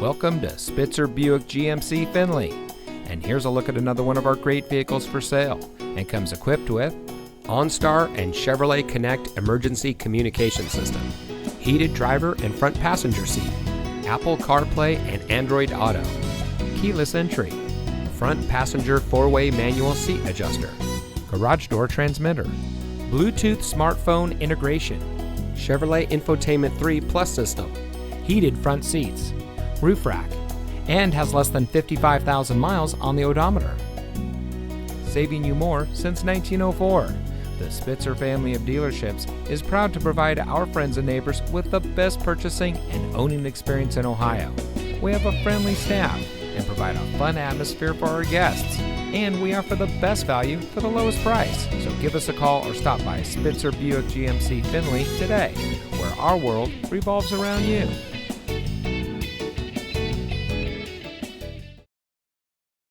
Welcome to Spitzer Buick GMC Findlay. And here's a look at another one of our great vehicles for sale, and comes equipped with OnStar and Chevrolet Connect emergency communication system, heated driver and front passenger seat, Apple CarPlay and Android Auto, keyless entry, front passenger 4-way manual seat adjuster, garage door transmitter, Bluetooth smartphone integration, Chevrolet Infotainment 3 Plus system, heated front seats, roof rack, and has less than 55,000 miles on the odometer. Saving you more since 1904. The Spitzer family of dealerships is proud to provide our friends and neighbors with the best purchasing and owning experience in Ohio. We have a friendly staff and provide a fun atmosphere for our guests. And we offer the best value for the lowest price. So give us a call or stop by Spitzer Buick GMC Findlay today, where our world revolves around you.